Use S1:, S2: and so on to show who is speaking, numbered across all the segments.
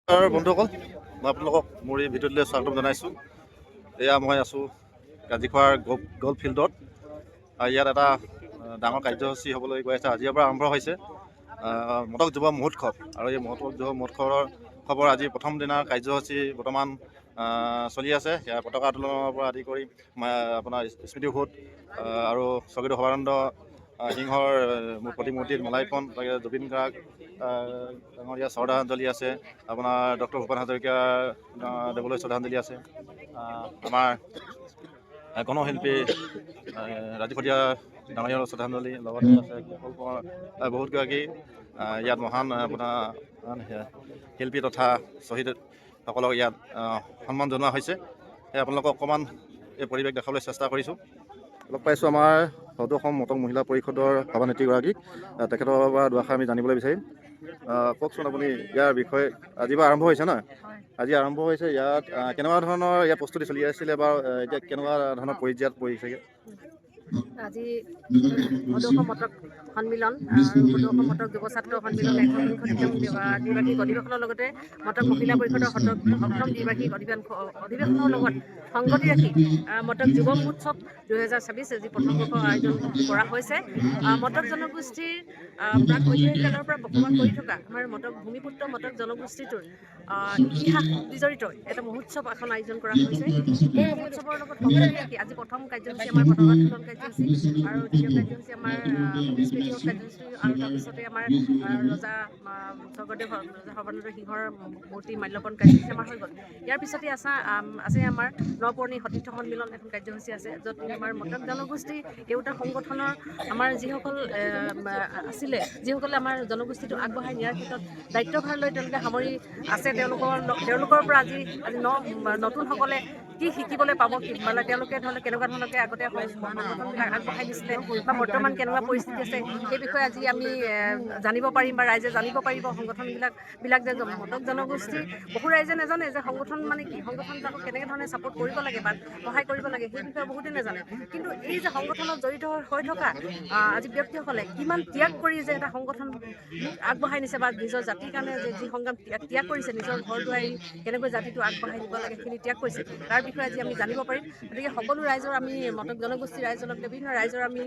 S1: বন্ধুসকল, মই আপোনালোকক মোৰ এই ভিডিঅ'টোলৈ স্বাগতম জনাইছোঁ। এয়া মই আছোঁ কাজিখোৱাৰ গল্ফ ফিল্ডত। ইয়াত এটা ডাঙৰ কাৰ্যসূচী হ'বলৈ গৈ আছে। আজিৰ পৰা আৰম্ভ হৈছে মটক যুৱ মহোৎসৱ। আৰু এই মটক যুৱ মহোৎসৱৰ আজি প্ৰথম দিনাৰ কাৰ্যসূচী বৰ্তমান চলি আছে। ইয়াৰ পতাকা উত্তোলনৰ পৰা আদি কৰি আপোনাৰ স্মৃতিসৌধ আৰু স্বৰ্গীয় সৰ্বানন্দ সিংহৰ প্ৰতিমূৰ্তিত মালাৰ্পণ, জুবিন গাৰ্গ ডাঙৰীয়া শ্ৰদ্ধাঞ্জলি আছে, আপোনাৰ ডক্টৰ ভূপেন হাজৰিকা দেৱলৈ শ্ৰদ্ধাঞ্জলি আছে, আমাৰ গণশিল্পী ৰাজীৱ খতীয়া ডাঙৰীয়াৰ শ্ৰদ্ধাঞ্জলি লগতে আছে বহুতগৰাকী ইয়াত মহান আপোনাৰ শিল্পী তথা শ্বহীদসকলক ইয়াত সন্মান জনোৱা হৈছে। সেই আপোনালোকক অকণমান এই পৰিৱেশ দেখাবলৈ চেষ্টা কৰিছোঁ। লগ পাইছোঁ আমাৰ সদৌ অসম মটক মহিলা পৰিষদৰ সভানেত্ৰীগৰাকীক। তেখেতৰ পৰা দুআষাৰ আমি জানিবলৈ বিচাৰিম। কওকচোন আপুনি ইয়াৰ বিষয়ে। আজিৰ পৰা আৰম্ভ হৈছে নহয়? আজি আৰম্ভ হৈছে। ইয়াত কেনেকুৱা ধৰণৰ ইয়াত প্ৰস্তুতি চলি আছিলে বা এতিয়া কেনেকুৱা ধৰণৰ পৰ্যায়ত পৰিছেগৈ?
S2: আজি সদৌ অসম মটক সন্মিলন আৰু সদৌ অসম মটক যুৱ ছাত্ৰ সন্মিলন ১৩০তম দ্বিবাৰ্ষিক অধিৱেশনৰ লগতে মটক মহিলা পৰিষদৰ ৭ম দ্বিবাৰ্ষিক অধিৱেশনৰ লগত সংগতি ৰাখি মটক যুৱ মহোৎসৱ ২০২৬ আজি প্ৰথম বৰ্ষ আয়োজন কৰা হৈছে। মটক জনগোষ্ঠীৰ প্ৰাক ঐতিহাসিক কালৰ পৰা বসবাস কৰি থকা আমাৰ মটক ভূমিপুত্ৰ মটক জনগোষ্ঠীটোৰ ইতিহাস বিজড়িত এটা মহোৎসৱ এখন আয়োজন কৰা হৈছে। এই মহোৎসৱৰ লগত সংগতি ৰাখি আজি প্ৰথম কাৰ্যসূচী আমাৰ পতাকা উত্তোলন কাৰ্যসূচী আৰু দ্বিতীয় কাৰ্যসূচী আমাৰ স্মৃতিসৌধ কাৰ্যসূচী আৰু তাৰপিছতে আমাৰ ৰজা স্বৰ্গদেৱ সৰ্বানন্দ সিংহৰ মূৰ্তি মাল্যৰ্পণ কাৰ্যসূচী আমাৰ হৈ গ'ল। ইয়াৰ পিছতে আছে আমাৰ নপুৰণি সতীৰ্থ সন্মিলন এখন কাৰ্যসূচী আছে, য'ত আমাৰ মটক জনগোষ্ঠী কেওটা সংগঠনৰ আমাৰ যিসকল আছিলে, যিসকলে আমাৰ জনগোষ্ঠীটো আগবঢ়াই নিয়াৰ ক্ষেত্ৰত দায়িত্বভাৰ লৈ তেওঁলোকে সামৰি আছে, তেওঁলোকৰ পৰা আজি নতুনসকলে কি শিকিবলৈ পাব, মানে তেওঁলোকে ধৰি লওক কেনেকুৱা ধৰণকৈ আগতে সংগঠনবিলাক আগবঢ়াই দিছিলে বা বৰ্তমান কেনেকুৱা পৰিস্থিতি আছে, সেই বিষয়ে আজি আমি জানিব পাৰিম বা ৰাইজে জানিব পাৰিব। সংগঠনবিলাক যে মটক জনগোষ্ঠী বহু ৰাইজে নাজানে যে সংগঠন মানে কি, সংগঠনবিলাকক কেনেকৈ ধৰণে ছাপোৰ্ট কৰিব লাগে বা সহায় কৰিব লাগে, সেই বিষয়ে বহুতে নাজানে। কিন্তু এই যে সংগঠনত জড়িত হৈ থকা আজি ব্যক্তিসকলে কিমান ত্যাগ কৰি যে এটা সংগঠন আগবঢ়াই নিছে বা নিজৰ জাতিৰ কাৰণে যি সংগ্ৰাম ত্যাগ কৰিছে, নিজৰ ঘৰ দুৱাৰি কেনেকৈ জাতিটো আগবঢ়াই নিব লাগে সেইখিনি ত্যাগ কৰিছে, তাৰ বিষয়ে আজি আমি জানিব পাৰিম। গতিকে সকলো ৰাইজৰ আমি মটক জনগোষ্ঠীৰ ৰাইজৰ লগতে বিভিন্ন ৰাইজৰ আমি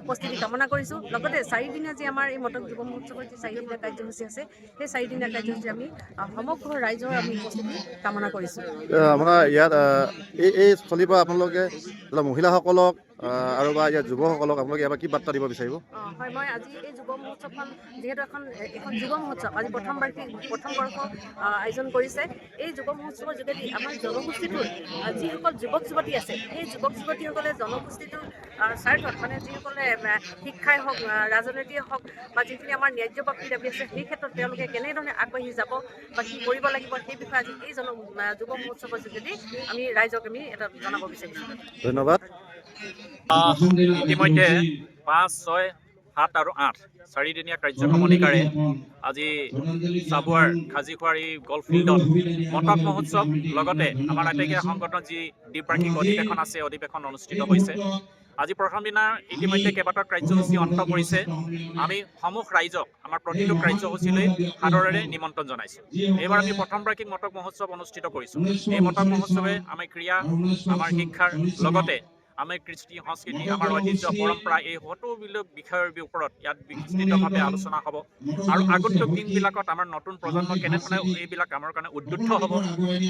S2: উপস্থিতি কামনা কৰিছোঁ। লগতে 4 দিনীয়া যি আমাৰ এই মটক যুৱ মহোৎসৱৰ যি 4 দিনীয়া কাৰ্যসূচী আছে, সেই 4 দিনীয়া কাৰ্যসূচী আমি সমগ্ৰ ৰাইজৰ আমি উপস্থিতি কামনা কৰিছোঁ।
S1: আপোনাৰ ইয়াত এই স্থলীৰ পৰা আপোনালোকে মহিলাসকলক আৰু বা ইয়াত যুৱসকলক আপোনালোকে ইয়াৰ পৰা কি বাৰ্তা দিব বিচাৰিব?
S2: হয়, মই আজি এই যুৱ মহোৎসৱখন যিহেতু এখন যুৱ মহোৎসৱ আজি প্ৰথম বৰ্ষ আয়োজন কৰিছে। এই যুৱ মহোৎসৱৰ যোগেদি আমাৰ জনগোষ্ঠীটোৰ যিসকল যুৱক যুৱতী আছে, সেই যুৱক যুৱতীসকলে জনগোষ্ঠীটোৰ স্বাৰ্থত, মানে যিসকলে শিক্ষাই হওক, ৰাজনীতিয়ে হওক বা যিখিনি আমাৰ ন্যায্য প্ৰাপ্তি দাবী আছে, সেই ক্ষেত্ৰত তেওঁলোকে কেনেধৰণে আগবাঢ়ি যাব বা কি কৰিব লাগিব, সেই বিষয়ে আজি এই যুৱ মহোৎসৱৰ যোগেদি আমি ৰাইজক আমি এটা জনাব বিচাৰিছোঁ।
S1: ধন্যবাদ।
S3: ইতিমধ্যে 5, 6, 7 আৰু 8 4দিনীয়া কাৰ্যক্ৰমণিকাৰে আজি চাবুৱাৰ কাজিখোৱাৰ এই গল্ফ ফিল্ডত মটক মহোৎসৱ লগতে আমাৰ আটাইকেইটা সংগঠনৰ যি দ্বিবাৰ্ষিক অধিৱেশন আছে, অধিৱেশন অনুষ্ঠিত হৈছে। আজি প্ৰথম দিনা ইতিমধ্যে কেইবাটাও কাৰ্যসূচী অন্ত পৰিছে। আমি সমূহ ৰাইজক আমাৰ প্ৰতিটো কাৰ্যসূচীলৈ সাদৰেৰে নিমন্ত্ৰণ জনাইছোঁ। এইবাৰ আমি প্ৰথম বাৰ্ষিক মটক মহোৎসৱ অনুষ্ঠিত কৰিছোঁ। এই মটক মহোৎসৱে আমাৰ ক্ৰীড়া, আমাৰ শিক্ষাৰ লগতে আমাৰ কৃষ্টি সংস্কৃতি, আমাৰ ঐতিহ্য পৰম্পৰা, এই সকলো বিষয়ৰ ওপৰত ইয়াত বিস্তৃতভাৱে আলোচনা হ'ব। আৰু আগন্তুক দিনবিলাকত আমাৰ নতুন প্ৰজন্ম কেনেধৰণে এইবিলাক আমাৰ কাৰণে উদ্বুদ্ধ হ'ব,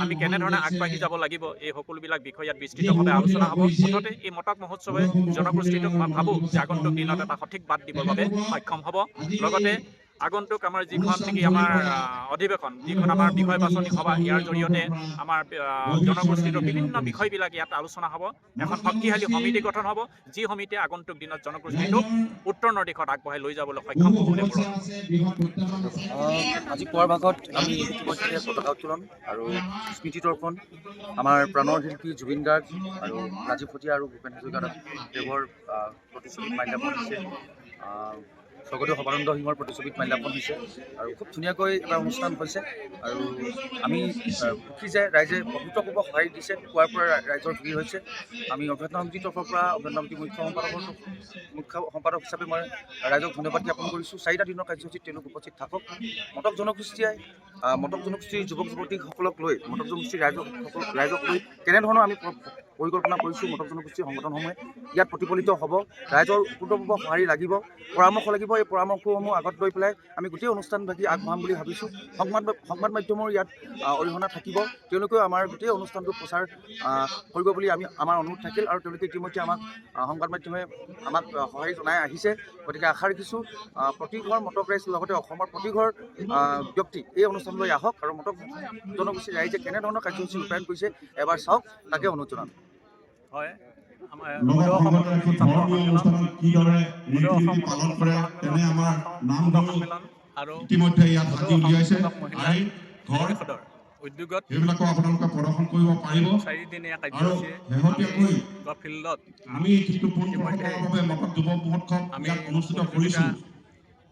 S3: আমি কেনেধৰণে আগবাঢ়ি যাব লাগিব, এই সকলোবিলাক বিষয় ইয়াত বিস্তৃতভাৱে আলোচনা হ'ব। মুঠতে এই মটক মহোৎসৱে জনগোষ্ঠীটোক মই ভাবোঁ যে আগন্তুক দিনত এটা সঠিক বাট দিবৰ বাবে সক্ষম হ'ব। লগতে আগন্তুক আমাৰ যিখন নেকি আমাৰ অধিৱেশন, যিখন আমাৰ বিষয় বাছনি সভা, ইয়াৰ জৰিয়তে আমাৰ জনগোষ্ঠীটোৰ বিভিন্ন বিষয়বিলাক ইয়াত আলোচনা হ'ব। এখন শক্তিশালী সমিতি গঠন হ'ব, যি সমিতিয়ে আগন্তুক দিনত জনগোষ্ঠীটোক উত্তৰণৰ দিশত আগবঢ়াই লৈ যাবলৈ সক্ষম হ'ব বুলি মোৰ
S4: আজি পুৱাৰ ভাগত আমি ইতিমধ্যে পতাকা উত্তোলন আৰু স্মৃতি তৰ্পণ, আমাৰ প্ৰাণৰ শিল্পী জুবিন গাৰ্গ আৰু ৰাজীৱ খতীয়া আৰু ভূপেন হাজৰিকা দেৱৰ প্ৰতিচ্ছবিত মাল্যাৰ্পণ হৈছে। স্বৰ্গদেউ সৰ্বানন্দ সিংহৰ প্ৰতিচ্ছবিত মাল্যাৰ্পণ হৈছে আৰু খুব ধুনীয়াকৈ এটা অনুষ্ঠান হৈছে আৰু আমি সুখী যে ৰাইজে অভূতপূৰ্ব সঁহাৰি দিছে, পুৱাৰ পৰা ৰাইজৰ ভিৰ হৈছে। আমি অভ্যৰ্থনা সমিতিৰ তৰফৰ পৰা অভ্যৰ্থনা সমিতিৰ মুখ্য সম্পাদক হিচাপে মই ৰাইজক ধন্যবাদ জ্ঞাপন কৰিছোঁ। 4টা দিনৰ কাৰ্যসূচীত তেওঁলোক উপস্থিত থাকক। মটক জনগোষ্ঠীৰ যুৱক যুৱতীসকলক লৈ, মটক জনগোষ্ঠীৰ ৰাইজক লৈ কেনেধৰণৰ আমি পৰিকল্পনা কৰিছোঁ, মটক জনগোষ্ঠীৰ সংগঠনসমূহে ইয়াত প্ৰতিফলিত হ'ব। ৰাইজৰ অভূতপূৰ্ব সঁহাৰি লাগিব, পৰামৰ্শ লাগিব। এই পৰামৰ্শসমূহ আগত লৈ পেলাই আমি গোটেই অনুষ্ঠানভাগী আগবঢ়াম বুলি ভাবিছোঁ। সংবাদ মাধ্যমৰ ইয়াত অৰিহণা থাকিব। তেওঁলোকেও আমাৰ গোটেই অনুষ্ঠানটো প্ৰচাৰ কৰিব বুলি আমাৰ অনুৰোধ থাকিল আৰু তেওঁলোকে ইতিমধ্যে সংবাদ মাধ্যমে আমাক সঁহাৰি জনাই আহিছে। গতিকে আশা ৰাখিছোঁ প্ৰতিঘৰ মটক ৰাইজ লগতে অসমৰ প্ৰতিঘৰ ব্যক্তি এই অনুষ্ঠানলৈ আহক আৰু মটক জনগোষ্ঠীৰ ৰাইজে কেনেধৰণৰ কাৰ্যসূচী ৰূপায়ণ কৰিছে এবাৰ চাওক, তাকে অনুৰোধ জনাম।
S3: হয়, আমাৰ
S5: ইতিমধ্যে ইয়াত হাতী উলিয়াইছে
S3: পৰিষদৰ উদ্যোগত
S5: সেইবিলাকো আপোনালোকে প্ৰদৰ্শন কৰিব পাৰিব।
S3: 4দিনীয়া কাৰ্যসূচী
S5: শেহতীয়াকৈ
S3: ফিল্ডত
S5: আমি যিটো পোনপ্ৰথমভাৱে মটক যুৱ মহোৎসৱ ইয়াত অনুষ্ঠিত কৰিছোঁ।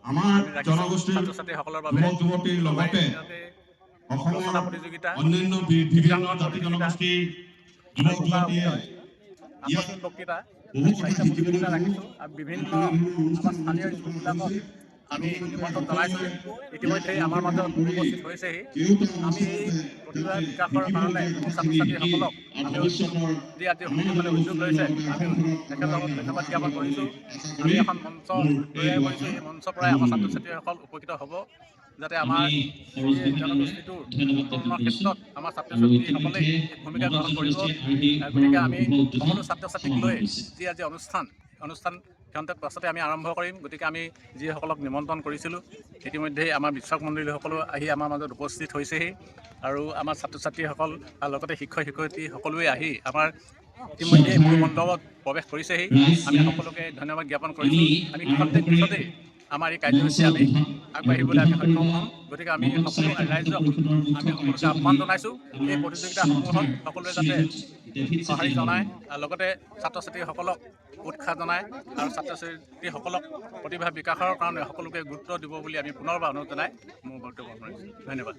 S5: আমাৰ জনগোষ্ঠীৰ
S3: ছাত্ৰ-ছাত্ৰীসকলৰ বাবে
S5: যুৱক যুৱতীৰ লগতে অসমৰ
S3: প্ৰতিযোগিতা,
S5: অন্যান্য বিভিন্ন জাতি জনগোষ্ঠীৰ যুৱক যুৱতীয়ে ইয়াত
S3: বক্তৃতা
S5: বহুত কথা শিকিবলৈ
S3: ৰাখিছোঁ আৰু বিভিন্ন আমাৰ স্থানীয় স্কুলবিলাকক আমি নিমন্ত্ৰণ জনাইছোঁ। ইতিমধ্যে আমাৰ মাজত উপস্থিত হৈছেহি। আমি এই প্ৰতিভা বিকাশৰ কাৰণে ছাত্ৰ-ছাত্ৰীসকলক যি আজি সকলোৱে উদ্যোগ লৈছে, আমি তেখেতসকলক ধন্যবাদ জ্ঞাপন কৰিছোঁ। আমি এখন মঞ্চ তৈয়াৰ কৰিছোঁ। এই মঞ্চৰ পৰাই আমাৰ ছাত্ৰ-ছাত্ৰীসকল উপকৃত হ'ব, যাতে আমাৰ এই জনগোষ্ঠীটোৰ উন্নয়নৰ ক্ষেত্ৰত আমাৰ ছাত্ৰ-ছাত্ৰীসকলেই ভূমিকা গ্ৰহণ কৰিব। গতিকে আমি সকলো ছাত্ৰ-ছাত্ৰীক লৈ যি আজি অনুষ্ঠান ক্ষন্তেক পাছতে আমি আৰম্ভ কৰিম। গতিকে আমি যিসকলক নিমন্ত্ৰণ কৰিছিলোঁ ইতিমধ্যেই আমাৰ বিশ্বাস মণ্ডলীসকলো আহি আমাৰ মাজত উপস্থিত হৈছেহি আৰু আমাৰ ছাত্ৰ-ছাত্ৰীসকল আৰু লগতে শিক্ষক শিক্ষয়িত্ৰী সকলোৱে আহি আমাৰ ইতিমধ্যে মূল মণ্ডপত প্ৰৱেশ কৰিছেহি। আমি সকলোকে ধন্যবাদ জ্ঞাপন কৰিছোঁ। আমি ক্ষন্তেক পিছতেই আমাৰ এই কাৰ্যসূচী আমি আগবাঢ়িবলৈ আমি সক্ষম হ'ম। গতিকে আমি সকলো ৰাইজক আমি সকলোকে আহ্বান জনাইছোঁ, এই প্ৰতিযোগিতাসমূহত সকলোৱে যাতে সঁহাৰি জনায়, লগতে ছাত্ৰ-ছাত্ৰীসকলক উৎসাহ জনায় আৰু ছাত্ৰ-ছাত্ৰীসকলক প্ৰতিভা বিকাশৰ কাৰণে সকলোকে গুৰুত্ব দিব বুলি আমি পুনৰবাৰ অনুৰোধ জনাই মোৰ বক্তব্য সামৰিছোঁ। ধন্যবাদ।